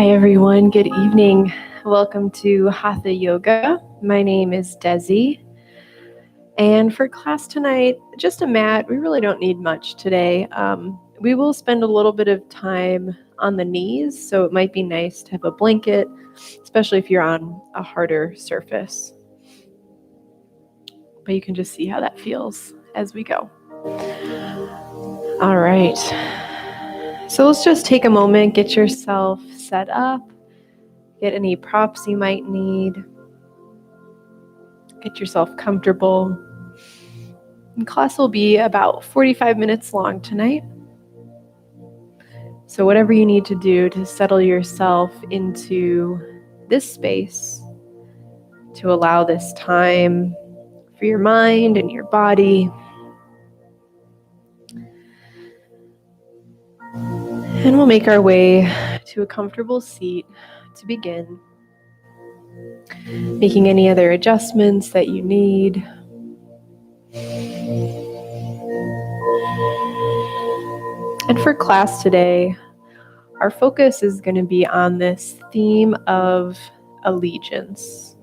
Hi everyone, good evening. Welcome to Hatha Yoga. My name is Desi. And for class tonight, just a mat. We really don't need much today. We will spend a little bit of time on the knees, so it might be nice to have a blanket, especially if you're on a harder surface. But you can just see how that feels as we go. All right. So let's just take a moment, get yourself set up, get any props you might need, get yourself comfortable. And class will be about 45 minutes long tonight. So whatever you need to do to settle yourself into this space, to allow this time for your mind and your body. And we'll make our way to a comfortable seat to begin. Making any other adjustments that you need. And for class today, our focus is going to be on this theme of allegiance,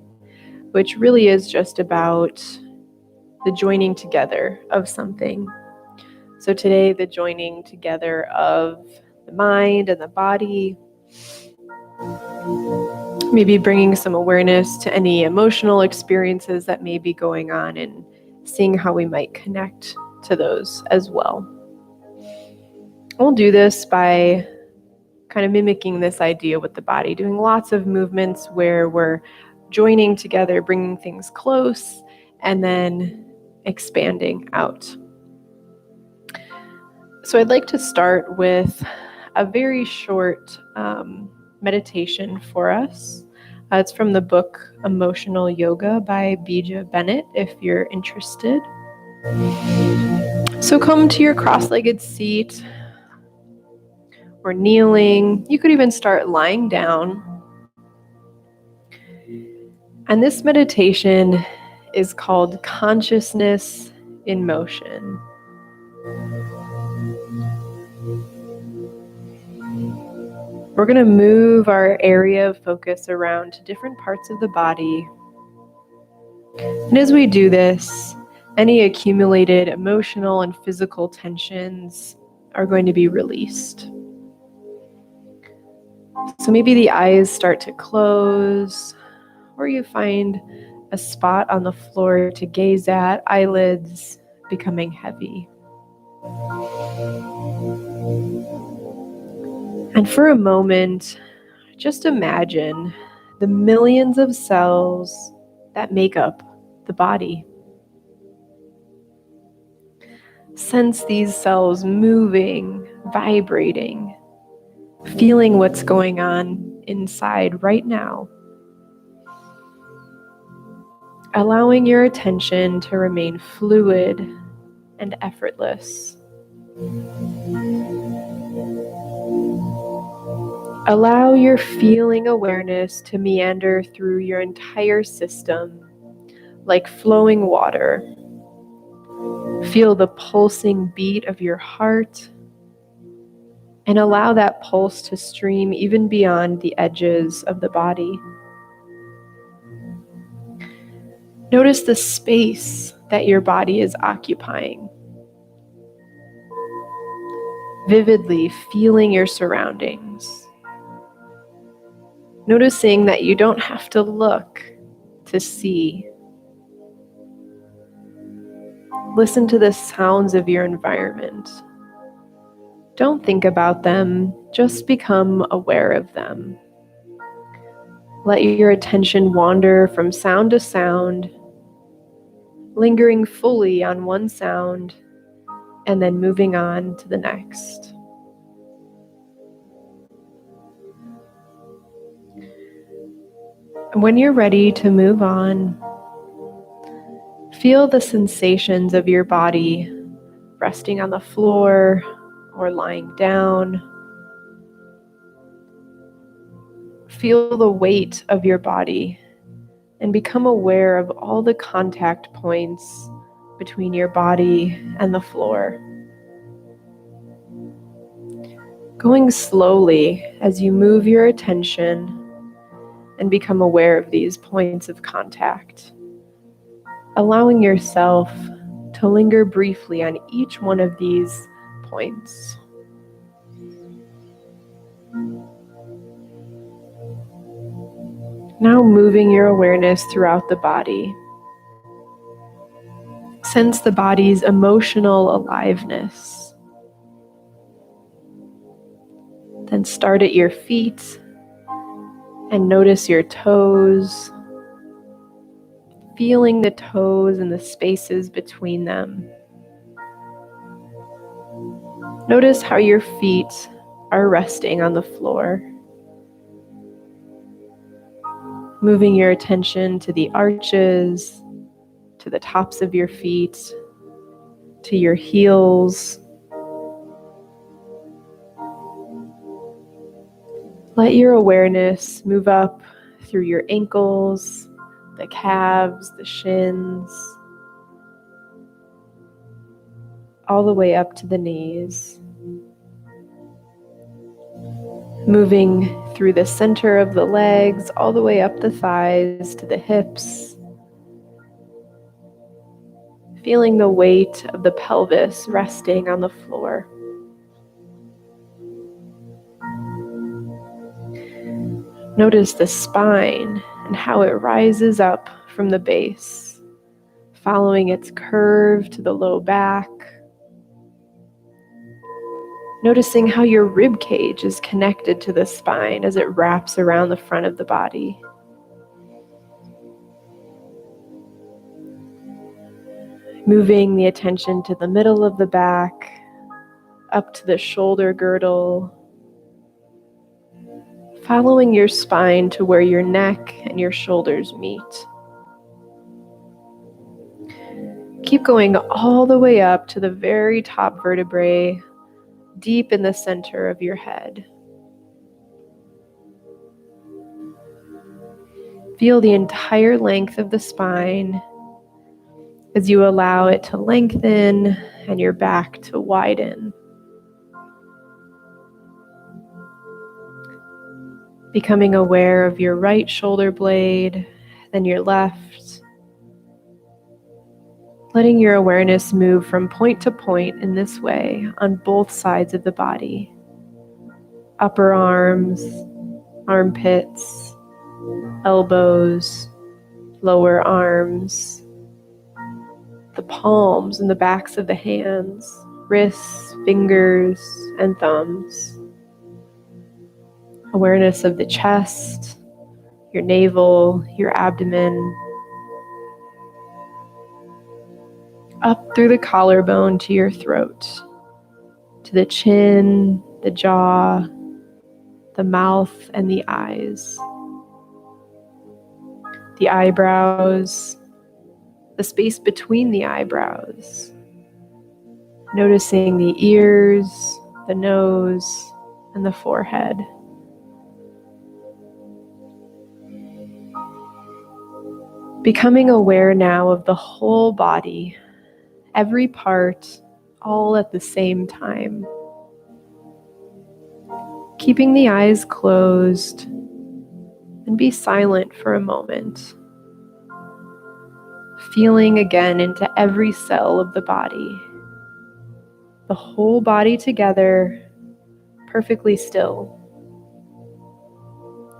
which really is just about the joining together of something. So today, the joining together of the mind and the body, maybe bringing some awareness to any emotional experiences that may be going on and seeing how we might connect to those as well. We'll do this by kind of mimicking this idea with the body, doing lots of movements where we're joining together, bringing things close, and then expanding out. So I'd like to start with a very short meditation for us. It's from the book Emotional Yoga by Bennett, if you're interested. So come to your cross-legged seat or kneeling. You could even start lying down. And this meditation is called Consciousness in Motion. We're going to move our area of focus around to different parts of the body. And as we do this, any accumulated emotional and physical tensions are going to be released. So maybe the eyes start to close, or you find a spot on the floor to gaze at, eyelids becoming heavy. And for a moment, just imagine the millions of cells that make up the body. Sense these cells moving, vibrating, feeling what's going on inside right now. Allowing your attention to remain fluid and effortless. Allow your feeling awareness to meander through your entire system like flowing water. Feel the pulsing beat of your heart and allow that pulse to stream even beyond the edges of the body. Notice the space that your body is occupying. Vividly feeling your surroundings. Noticing that you don't have to look to see. Listen to the sounds of your environment. Don't think about them, just become aware of them. Let your attention wander from sound to sound, lingering fully on one sound, and then moving on to the next. When you're ready to move on, feel the sensations of your body resting on the floor or lying down. Feel the weight of your body and become aware of all the contact points between your body and the floor. Going slowly as you move your attention and become aware of these points of contact, allowing yourself to linger briefly on each one of these points. Now moving your awareness throughout the body. Sense the body's emotional aliveness. Then start at your feet and notice your toes, feeling the toes and the spaces between them. Notice how your feet are resting on the floor. Moving your attention to the arches, to the tops of your feet, to your heels. Let your awareness move up through your ankles, the calves, the shins, all the way up to the knees. Moving through the center of the legs, all the way up the thighs to the hips. Feeling the weight of the pelvis resting on the floor. Notice the spine and how it rises up from the base, following its curve to the low back. Noticing how your rib cage is connected to the spine as it wraps around the front of the body. Moving the attention to the middle of the back, up to the shoulder girdle, following your spine to where your neck and your shoulders meet. Keep going all the way up to the very top vertebrae, deep in the center of your head. Feel the entire length of the spine as you allow it to lengthen and your back to widen. Becoming aware of your right shoulder blade, then your left. Letting your awareness move from point to point in this way on both sides of the body. Upper arms, armpits, elbows, lower arms, the palms and the backs of the hands, wrists, fingers, and thumbs. Awareness of the chest, your navel, your abdomen, up through the collarbone to your throat, to the chin, the jaw, the mouth, and the eyes, the eyebrows, the space between the eyebrows, noticing the ears, the nose, and the forehead. Becoming aware now of the whole body, every part, all at the same time. Keeping the eyes closed, and be silent for a moment. Feeling again into every cell of the body. The whole body together, perfectly still.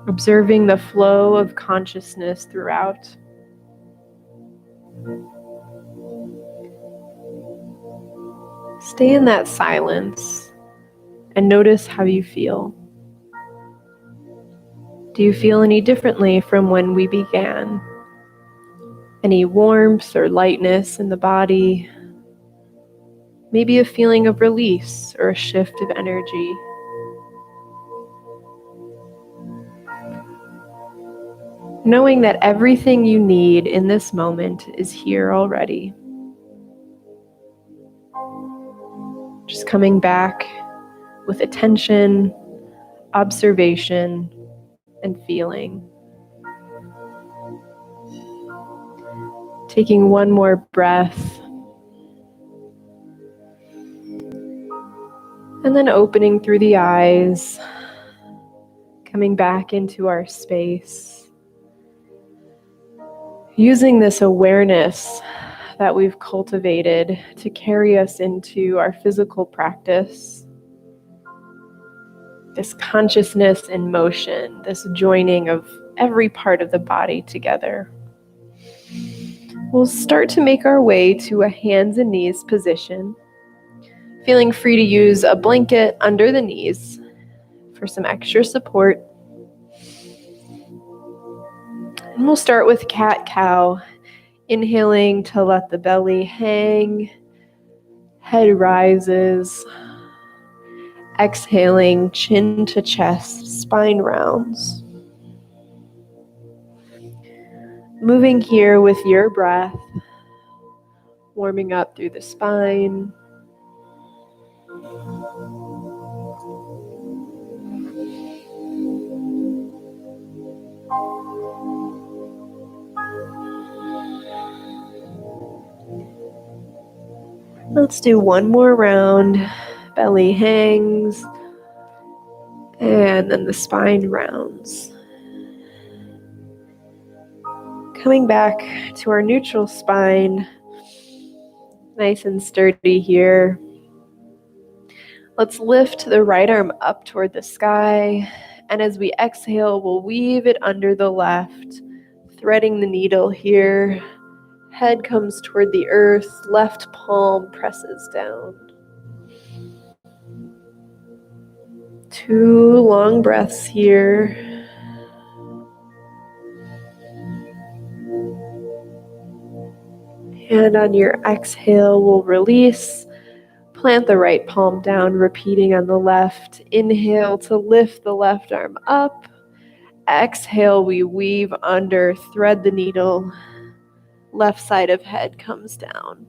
Observing the flow of consciousness throughout. Stay in that silence and notice how you feel. Do you feel any differently from when we began? Any warmth or lightness in the body? Maybe a feeling of release or a shift of energy. Knowing that everything you need in this moment is here already. Just coming back with attention, observation, and feeling. Taking one more breath. And then opening through the eyes, coming back into our space. Using this awareness that we've cultivated to carry us into our physical practice. This consciousness in motion, this joining of every part of the body together. We'll start to make our way to a hands and knees position, feeling free to use a blanket under the knees for some extra support. And we'll start with cat-cow, inhaling to let the belly hang, head rises, exhaling, chin to chest, spine rounds. Moving here with your breath, warming up through the spine. Let's do one more round. Belly hangs, and then the spine rounds. Coming back to our neutral spine, nice and sturdy here. Let's lift the right arm up toward the sky, and as we exhale, we'll weave it under the left, threading the needle here. Head comes toward the earth, left palm presses down. 2 long breaths here. And on your exhale, we'll release. Plant the right palm down, repeating on the left. Inhale to lift the left arm up. Exhale, we weave under, thread the needle. Left side of head comes down.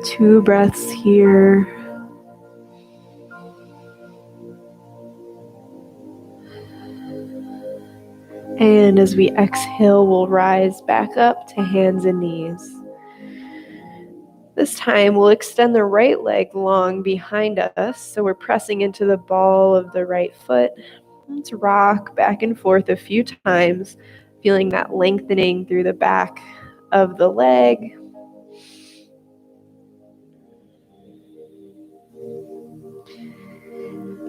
Two breaths here. And as we exhale, we'll rise back up to hands and knees. This time, we'll extend the right leg long behind us, so we're pressing into the ball of the right foot. Let's rock back and forth a few times, feeling that lengthening through the back of the leg.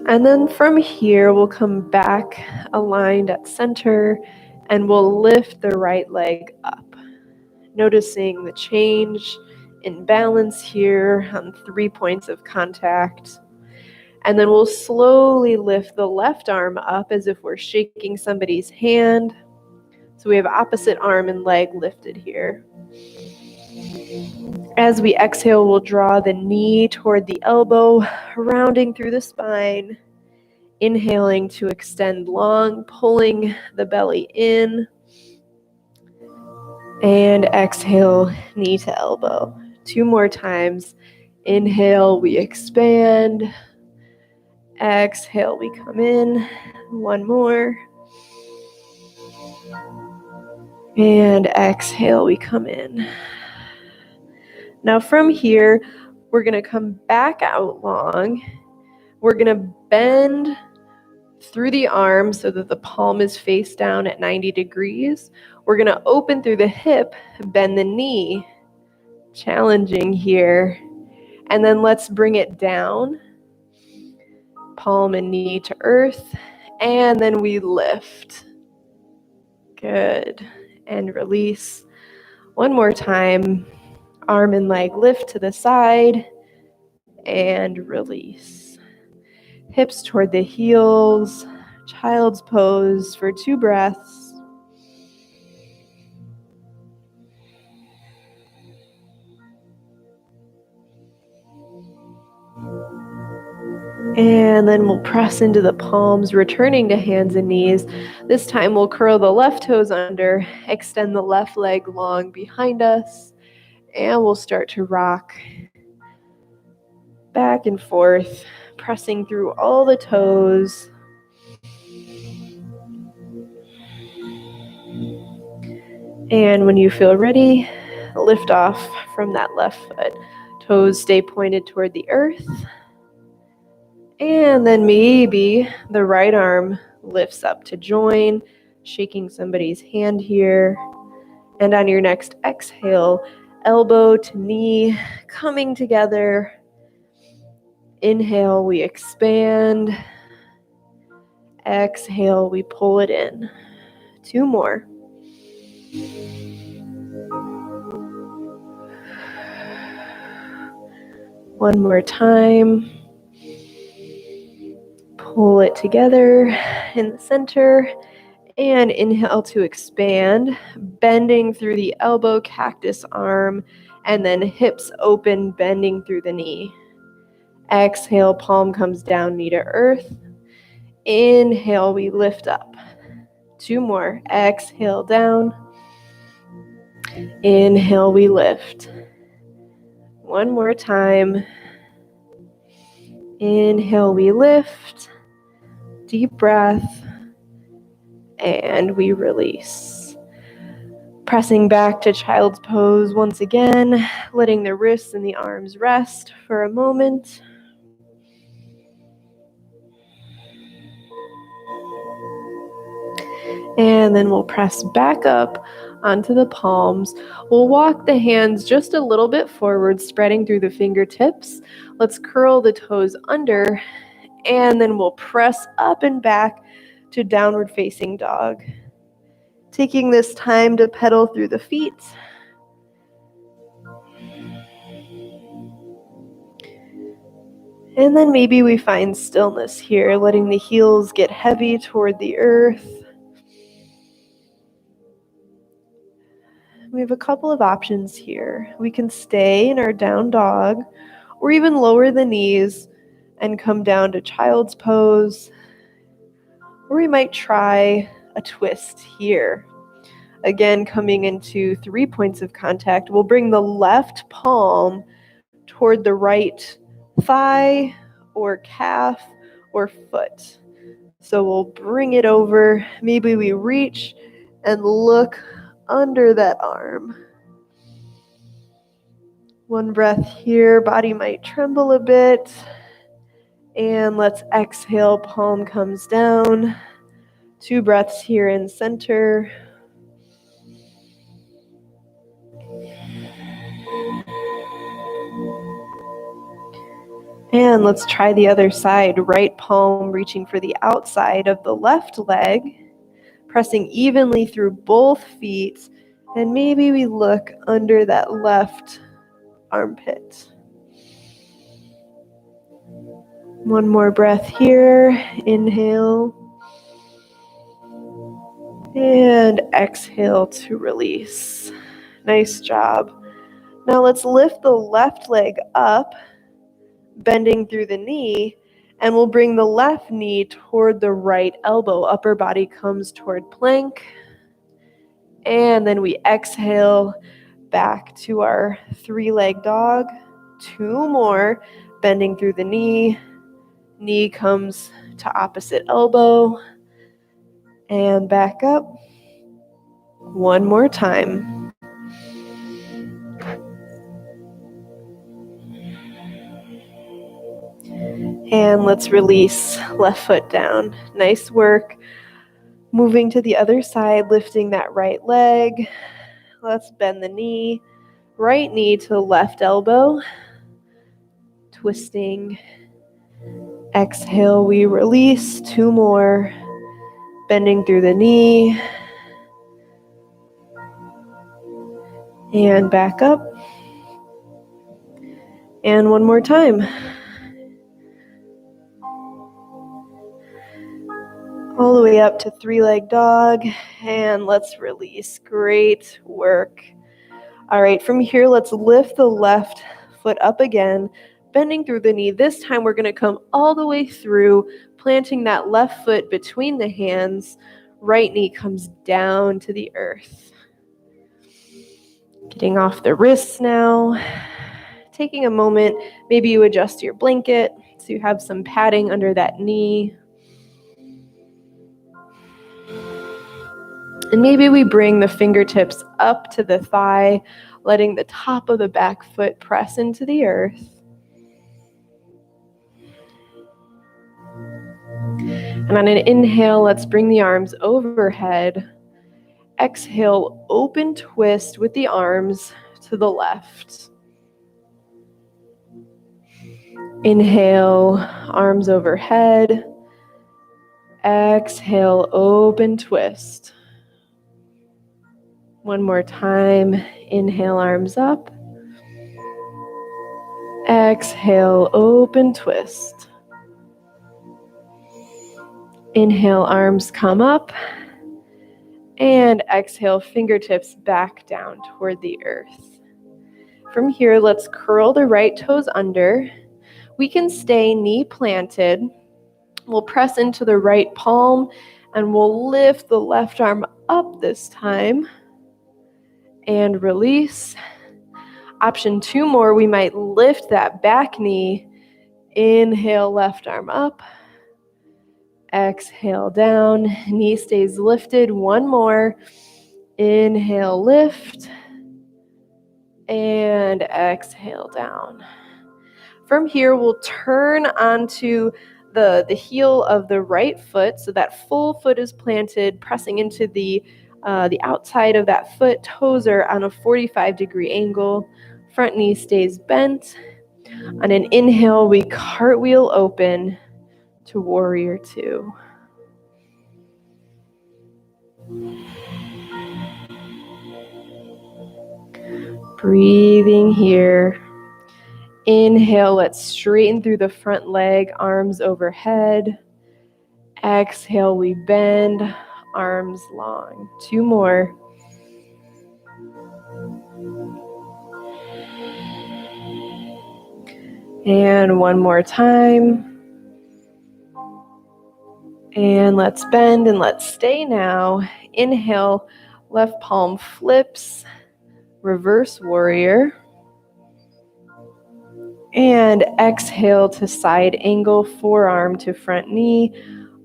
And then from here, we'll come back aligned at center, and we'll lift the right leg up. Noticing the change in balance here on 3 points of contact. And then we'll slowly lift the left arm up as if we're shaking somebody's hand. So we have opposite arm and leg lifted here. As we exhale, we'll draw the knee toward the elbow, rounding through the spine. Inhaling to extend long, pulling the belly in. And exhale, knee to elbow. 2 more times. Inhale, we expand. Exhale, we come in. 1 more. And exhale, we come in. Now from here, we're going to come back out long. We're going to bend through the arm so that the palm is face down at 90 degrees. We're going to open through the hip, bend the knee. Challenging here. And then let's bring it down. Palm and knee to earth. And then we lift. Good. And release. 1 more time. Arm and leg lift to the side. And release. Hips toward the heels. Child's pose for 2 breaths. And then we'll press into the palms, returning to hands and knees. This time we'll curl the left toes under, extend the left leg long behind us, and we'll start to rock back and forth, pressing through all the toes. And when you feel ready, lift off from that left foot. Toes stay pointed toward the earth. And then maybe the right arm lifts up to join, shaking somebody's hand here. And on your next exhale, elbow to knee coming together. Inhale, we expand. Exhale, we pull it in. 2 more. One more time. Pull it together in the center. And inhale to expand, bending through the elbow, cactus arm, and then hips open, bending through the knee. Exhale, palm comes down, knee to earth. Inhale, we lift up. 2 more. Exhale, down. Inhale, we lift. 1 more time. Inhale, we lift. Deep breath. And we release. Pressing back to child's pose once again, letting the wrists and the arms rest for a moment. And then we'll press back up onto the palms. We'll walk the hands just a little bit forward, spreading through the fingertips. Let's curl the toes under, and then we'll press up and back to downward facing dog. Taking this time to pedal through the feet. And then maybe we find stillness here, letting the heels get heavy toward the earth. We have a couple of options here. We can stay in our down dog, or even lower the knees and come down to child's pose. Or we might try a twist here. Again, coming into 3 points of contact, we'll bring the left palm toward the right thigh or calf or foot. So we'll bring it over. Maybe we reach and look under that arm. 1 breath here, body might tremble a bit. And let's exhale, palm comes down. 2 breaths here in center. And let's try the other side. Right palm reaching for the outside of the left leg, pressing evenly through both feet. And maybe we look under that left armpit. 1 more breath here. Inhale. And exhale to release. Nice job. Now let's lift the left leg up, bending through the knee, and we'll bring the left knee toward the right elbow. Upper body comes toward plank. And then we exhale back to our 3-leg dog. 2 more, bending through the knee. Knee comes to opposite elbow. And back up. 1 more time. And let's release left foot down. Nice work. Moving to the other side, lifting that right leg. Let's bend the knee. Right knee to left elbow. Twisting. Exhale, we release. 2 more. Bending through the knee. And back up. And 1 more time. All the way up to 3-leg dog, and let's release. Great work. All right, from here, let's lift the left foot up again, bending through the knee. This time, we're going to come all the way through, planting that left foot between the hands. Right knee comes down to the earth. Getting off the wrists now. Taking a moment, maybe you adjust your blanket so you have some padding under that knee. And maybe we bring the fingertips up to the thigh, letting the top of the back foot press into the earth. And on an inhale, let's bring the arms overhead. Exhale, open twist with the arms to the left. Inhale, arms overhead. Exhale, open twist. One more time. Inhale, arms up. Exhale, open twist. Inhale, arms come up. And exhale, fingertips back down toward the earth. From here, let's curl the right toes under. We can stay knee planted. We'll press into the right palm and we'll lift the left arm up this time and release. Option 2 more, we might lift that back knee. Inhale, left arm up. Exhale, down. Knee stays lifted. One more. Inhale, lift. And exhale, down. From here, we'll turn onto the heel of the right foot so that full foot is planted, pressing into the outside of that foot. Toes are on a 45-degree angle. Front knee stays bent. On an inhale, we cartwheel open to warrior 2. Breathing here. Inhale, let's straighten through the front leg, arms overhead. Exhale, we bend, arms long. 2 more. And one more time. And let's bend and let's stay now. Inhale, left palm flips, reverse warrior. And exhale to side angle, forearm to front knee,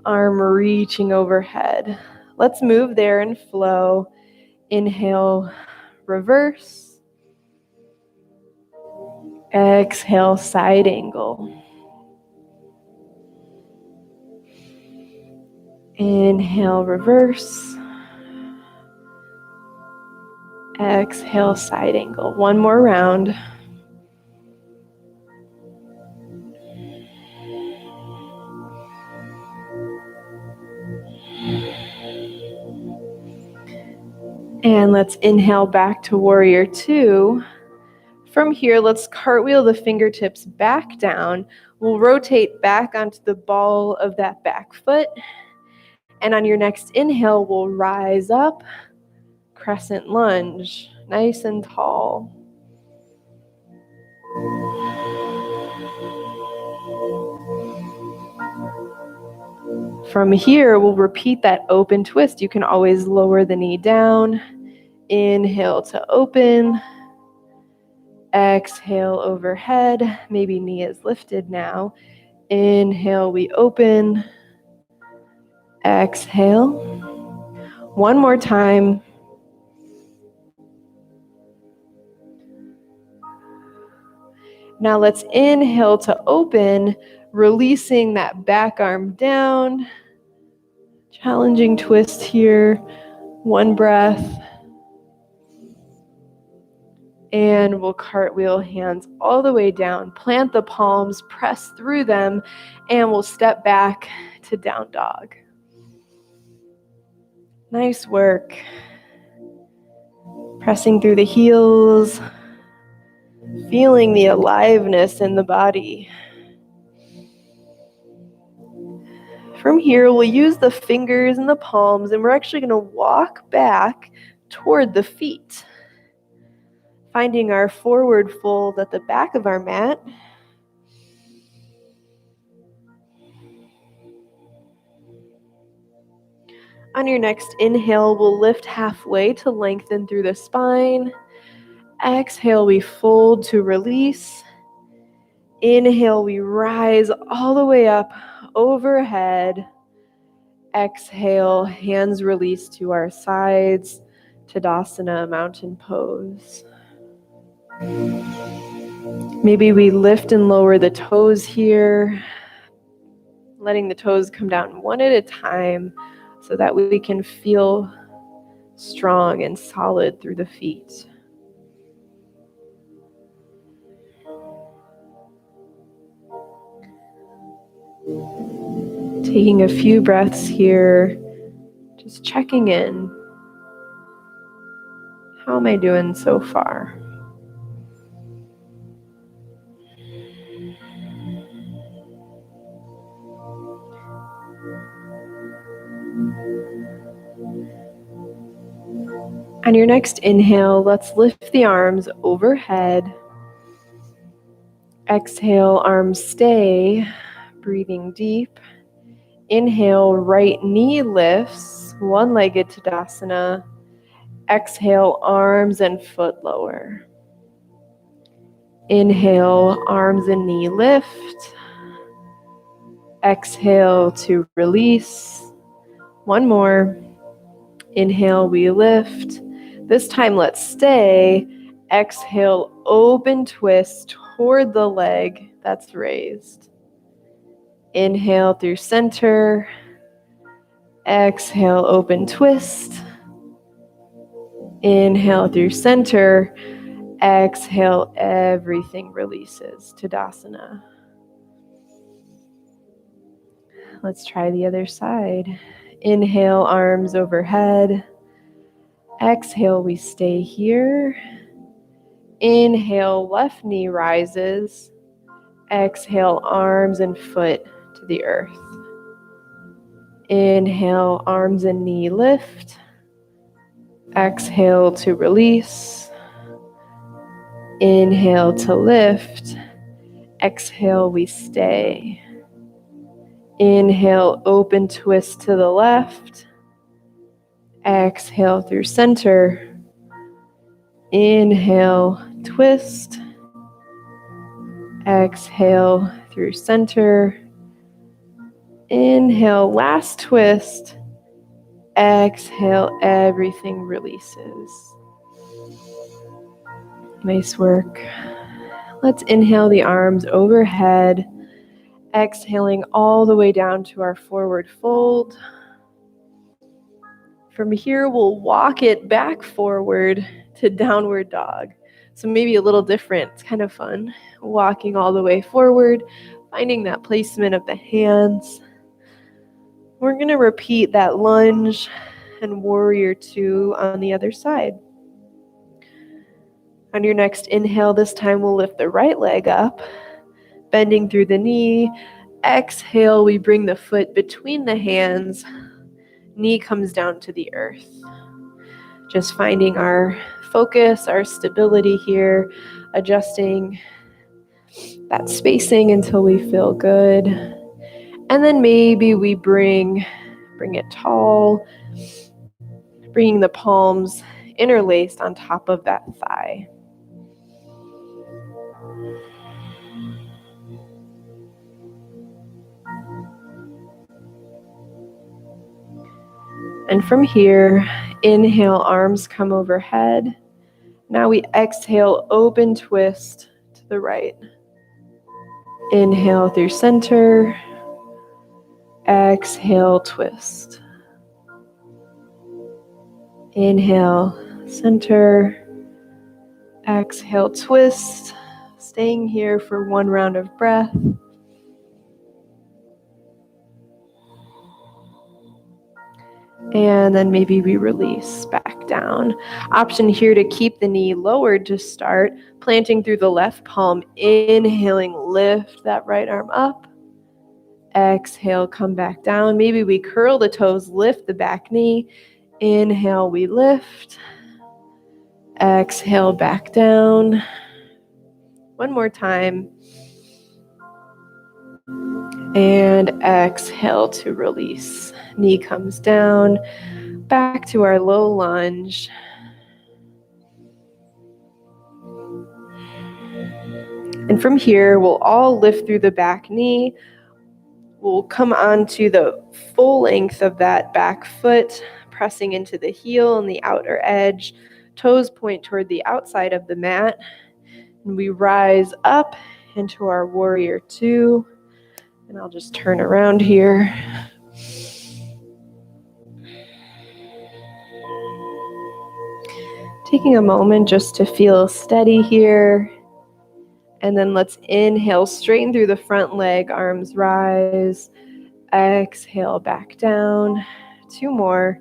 arm reaching overhead. Let's move there and flow. Inhale, reverse. Exhale, side angle. Inhale, reverse. Exhale, side angle. One more round. And let's inhale back to warrior 2. From here, let's cartwheel the fingertips back down. We'll rotate back onto the ball of that back foot. And on your next inhale, we'll rise up, crescent lunge, nice and tall. From here, we'll repeat that open twist. You can always lower the knee down. Inhale to open. Exhale overhead. Maybe knee is lifted now. Inhale, we open. Exhale. One more time. Now let's inhale to open, releasing that back arm down. Challenging twist here. One breath. And we'll cartwheel hands all the way down. Plant the palms, press through them, and we'll step back to down dog. Nice work. Pressing through the heels, feeling the aliveness in the body. From here, we'll use the fingers and the palms, and we're actually going to walk back toward the feet, finding our forward fold at the back of our mat. On your next inhale, we'll lift halfway to lengthen through the spine. Exhale, we fold to release. Inhale, we rise all the way up overhead. Exhale, hands release to our sides, Tadasana, mountain pose. Maybe we lift and lower the toes here, letting the toes come down one at a time so that we can feel strong and solid through the feet. Taking a few breaths here, just checking in. How am I doing so far? On your next inhale, let's lift the arms overhead. Exhale, arms stay, breathing deep. Inhale, right knee lifts, one-legged Tadasana. Exhale, arms and foot lower. Inhale, arms and knee lift. Exhale to release. One more. Inhale, we lift. This time, let's stay. Exhale, open twist toward the leg that's raised. Inhale through center. Exhale, open twist. Inhale through center. Exhale, everything releases. Tadasana. Let's try the other side. Inhale, arms overhead. Exhale, we stay here. Inhale, left knee rises. Exhale, arms and foot to the earth. Inhale, arms and knee lift. Exhale to release. Inhale to lift. Exhale, we stay. Inhale, open twist to the left. Exhale through center. Inhale, twist. Exhale through center. Inhale, last twist. Exhale, everything releases. Nice work. Let's inhale the arms overhead. Exhaling all the way down to our forward fold. From here, we'll walk it back forward to downward dog. So maybe a little different. It's kind of fun. Walking all the way forward, finding that placement of the hands. We're going to repeat that lunge and warrior two on the other side. On your next inhale, this time we'll lift the right leg up, bending through the knee. Exhale, we bring the foot between the hands. Knee comes down to the earth. Just finding our focus, our stability here, adjusting that spacing until we feel good. And then maybe we bring it tall, bringing the palms interlaced on top of that thigh. And from here, inhale, arms come overhead. Now we exhale, open twist to the right. Inhale through center. Exhale, twist. Inhale, center. Exhale, twist. Staying here for one round of breath. And then maybe we release back down. Option here to keep the knee lowered to start, planting through the left palm, inhaling, lift that right arm up. Exhale, come back down. Maybe we curl the toes, lift the back knee. Inhale, we lift. Exhale, back down. One more time. And exhale to release. Knee comes down, back to our low lunge. And from here, we'll all lift through the back knee, We'll come onto the full length of that back foot, pressing into the heel and the outer edge. Toes point toward the outside of the mat. And we rise up into our warrior two. And I'll just turn around here. Taking a moment just to feel steady here. And then let's inhale, straighten through the front leg, arms rise. Exhale, back down. 2 more.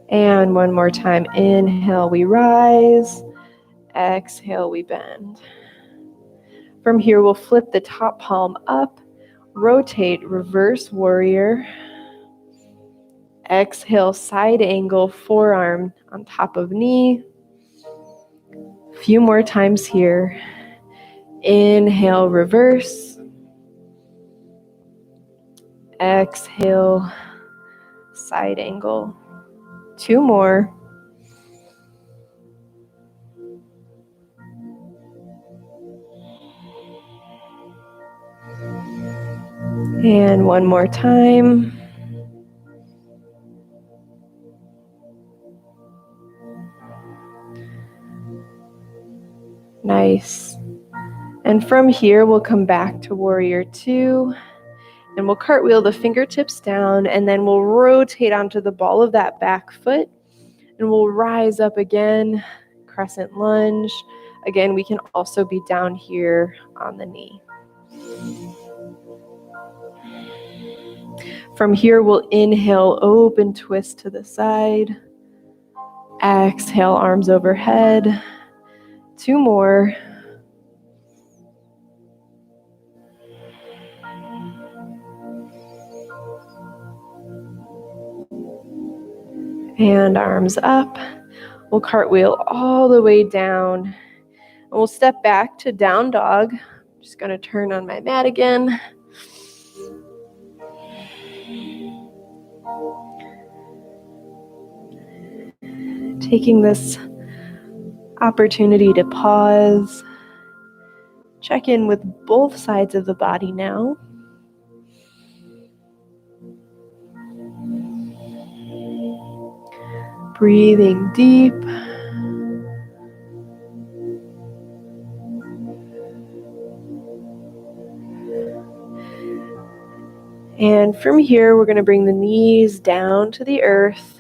And 1 more time. Inhale, we rise. Exhale, we bend. From here, we'll flip the top palm up, rotate, reverse warrior. Exhale, side angle, forearm on top of knee. A few more times here. Inhale, reverse. Exhale, side angle. 2 more. And 1 more time. Nice. And from here, we'll come back to warrior two, and we'll cartwheel the fingertips down, and then we'll rotate onto the ball of that back foot, and we'll rise up again, crescent lunge. Again, we can also be down here on the knee. From here, we'll inhale, open twist to the side. Exhale, arms overhead. 2 more. And arms up. We'll cartwheel all the way down. And we'll step back to down dog. I'm just going to turn on my mat again. Taking this opportunity to pause. Check in with both sides of the body now. Breathing deep. And from here, we're going to bring the knees down to the earth,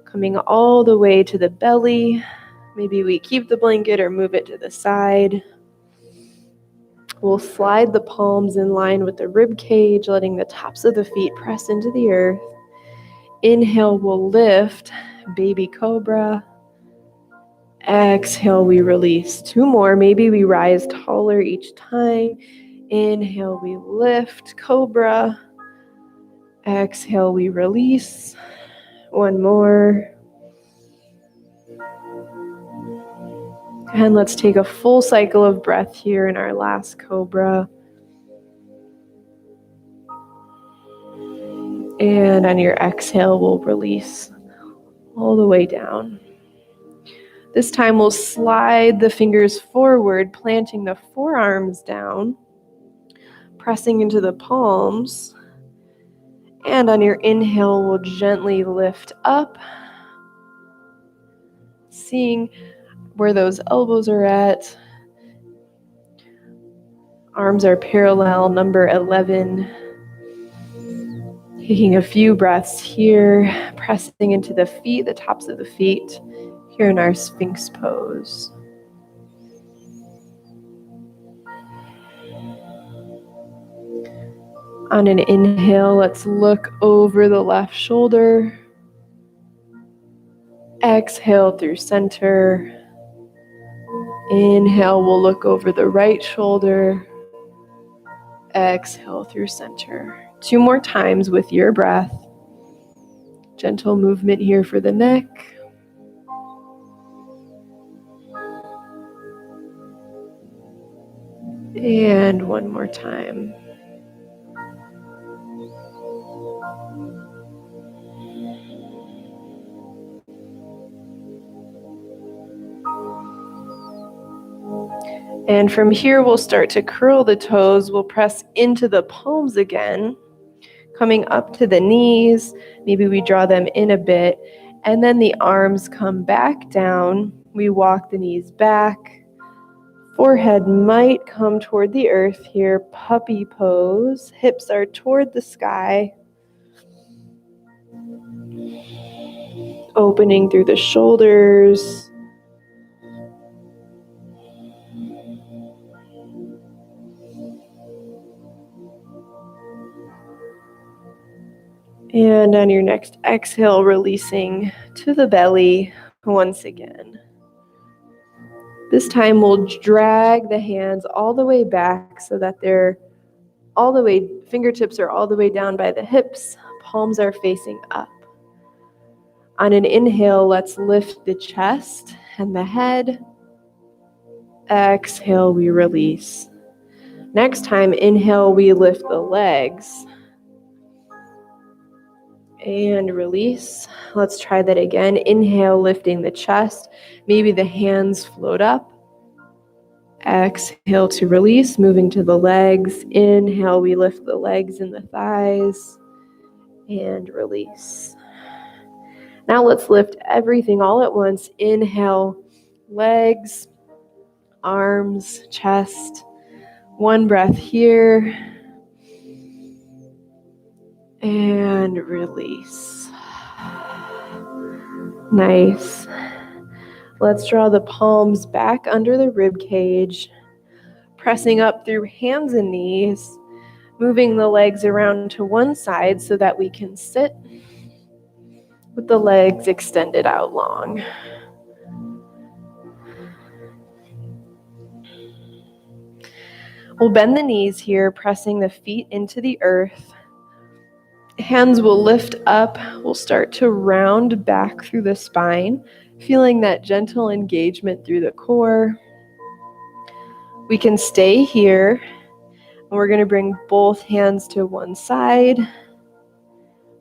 coming all the way to the belly. Maybe we keep the blanket or move it to the side. We'll slide the palms in line with the rib cage, letting the tops of the feet press into the earth. Inhale, we'll lift, baby cobra. Exhale, we release. 2 more. Maybe we rise taller each time. Inhale, we lift, cobra. Exhale, we release. 1 more. And let's take a full cycle of breath here in our last cobra. And on your exhale, we'll release all the way down. This time we'll slide the fingers forward, planting the forearms down, pressing into the palms. And on your inhale, we'll gently lift up, seeing where those elbows are at. Arms are parallel, number 11. Taking a few breaths here, pressing into the feet, the tops of the feet, here in our Sphinx pose. On an inhale, let's look over the left shoulder. Exhale through center. Inhale, we'll look over the right shoulder. Exhale through center. 2 more times with your breath. Gentle movement here for the neck. And 1 more time. And from here, we'll start to curl the toes. We'll press into the palms again, coming up to the knees. Maybe we draw them in a bit. And then the arms come back down. We walk the knees back. Forehead might come toward the earth here. Puppy pose. Hips are toward the sky. Opening through the shoulders. And on your next exhale, releasing to the belly once again. This time we'll drag the hands all the way back so that they're all the way, fingertips are all the way down by the hips, palms are facing up. On an inhale, let's lift the chest and the head. Exhale, we release. Next time, inhale, we lift the legs. And release. Let's try that again. Inhale, lifting the chest. Maybe the hands float up. Exhale to release, moving to the legs. Inhale, we lift the legs and the thighs. And release. Now let's lift everything all at once. Inhale, legs, arms, chest. One breath here. And release. Nice. Let's draw the palms back under the rib cage, pressing up through hands and knees, moving the legs around to one side so that we can sit with the legs extended out long. We'll bend the knees here, pressing the feet into the earth. Hands will lift up. We'll start to round back through the spine, feeling that gentle engagement through the core. We can stay here, and we're going to bring both hands to one side,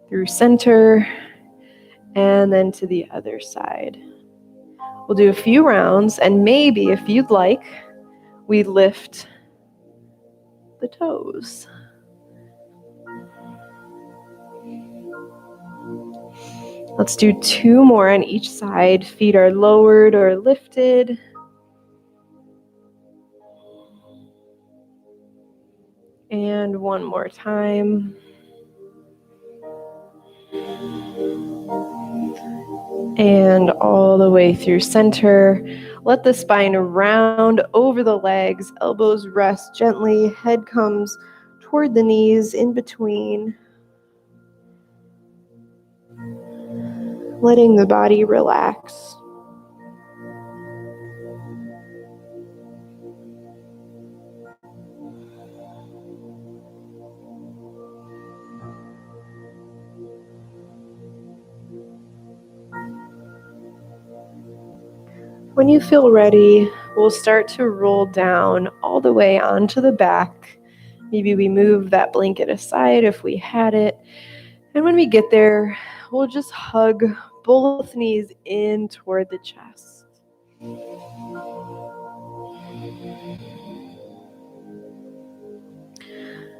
through center, and then to the other side. We'll do a few rounds, and maybe, if you'd like, we lift the toes. Let's do 2 more on each side. Feet are lowered or lifted. And one more time. And all the way through center. Let the spine round over the legs. Elbows rest gently. Head comes toward the knees in between. Letting the body relax. When you feel ready, we'll start to roll down all the way onto the back. Maybe we move that blanket aside if we had it. And when we get there, we'll just hug both knees in toward the chest.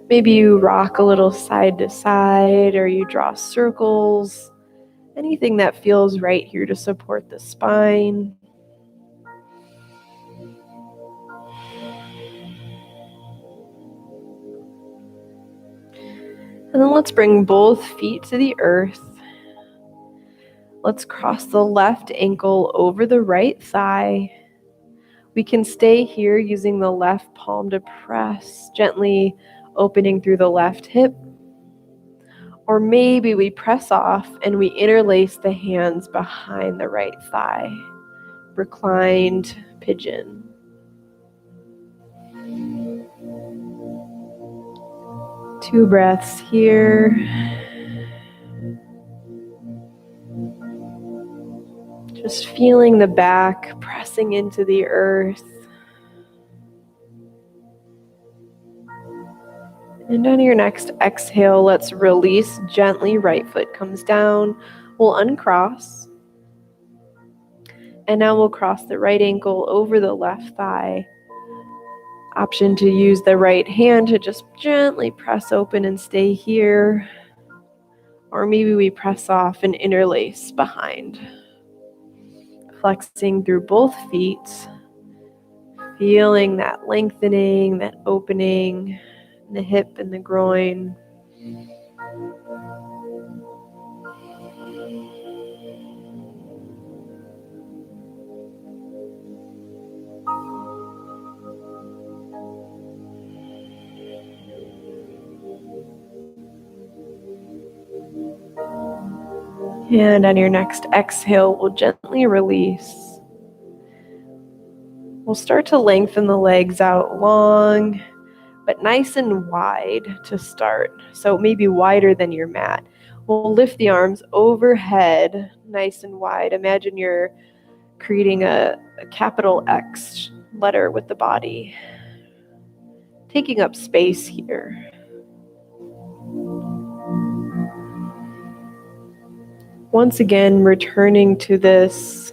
Maybe you rock a little side to side, or you draw circles. Anything that feels right here to support the spine. And then let's bring both feet to the earth. Let's cross the left ankle over the right thigh. We can stay here using the left palm to press, gently opening through the left hip. Or maybe we press off and we interlace the hands behind the right thigh. Reclined pigeon. Two breaths here. Just feeling the back pressing into the earth. And on your next exhale, let's release gently. Right foot comes down. We'll uncross. And now we'll cross the right ankle over the left thigh. Option to use the right hand to just gently press open and stay here. Or maybe we press off and interlace behind. Flexing through both feet. Feeling that lengthening, that opening in the hip and the groin. And on your next exhale, we'll gently release. We'll start to lengthen the legs out long, but nice and wide to start. So maybe wider than your mat. We'll lift the arms overhead, nice and wide. Imagine you're creating a capital X letter with the body, taking up space here. Once again, returning to this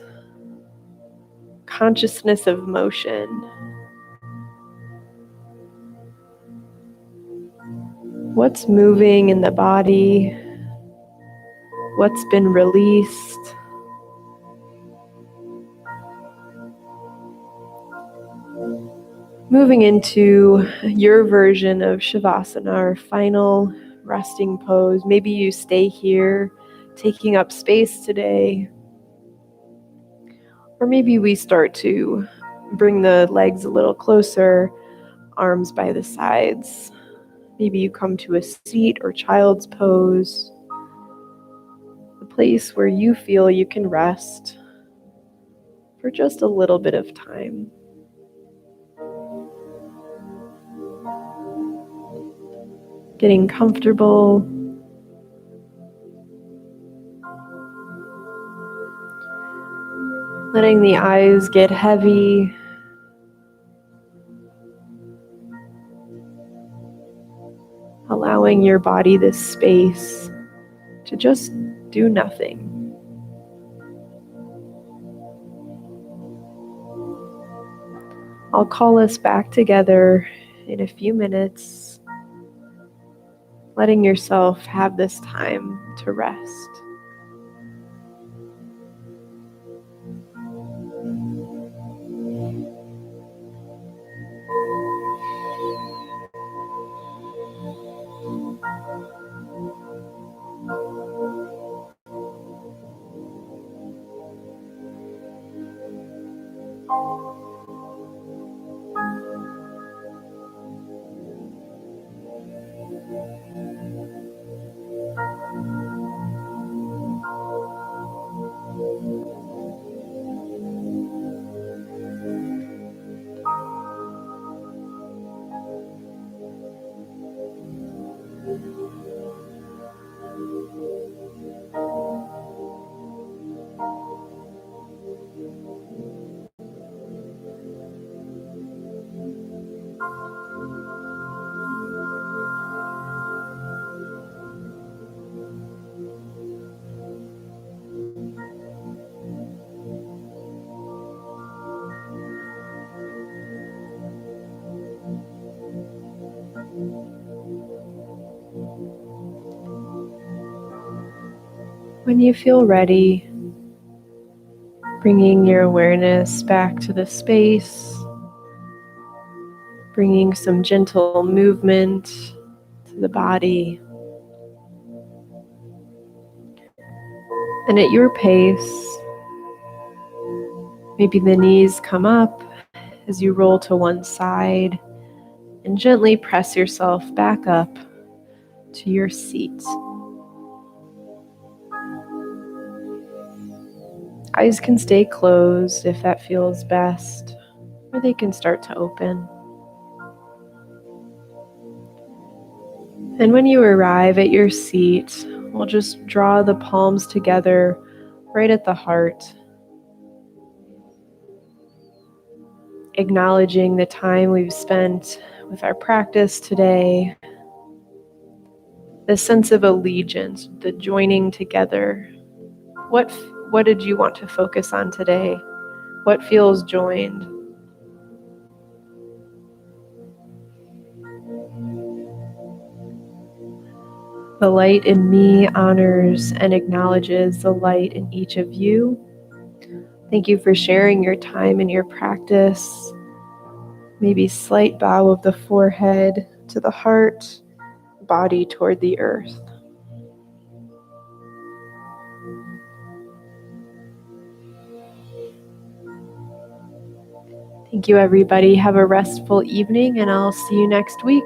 consciousness of motion. What's moving in the body? What's been released? Moving into your version of Shavasana, our final resting pose. Maybe you stay here, taking up space today. Or maybe we start to bring the legs a little closer, arms by the sides. Maybe you come to a seat or child's pose, a place where you feel you can rest for just a little bit of time. Getting comfortable. Letting the eyes get heavy. Allowing your body this space to just do nothing. I'll call us back together in a few minutes, letting yourself have this time to rest. When you feel ready, bringing your awareness back to the space, bringing some gentle movement to the body. And at your pace, maybe the knees come up as you roll to one side and gently press yourself back up to your seat. Eyes can stay closed if that feels best, or they can start to open. And when you arrive at your seat, we'll just draw the palms together right at the heart, acknowledging the time we've spent with our practice today, the sense of allegiance, the joining together. What did you want to focus on today? What feels joined? The light in me honors and acknowledges the light in each of you. Thank you for sharing your time and your practice. Maybe slight bow of the forehead to the heart, body toward the earth. Thank you, everybody. Have a restful evening, and I'll see you next week.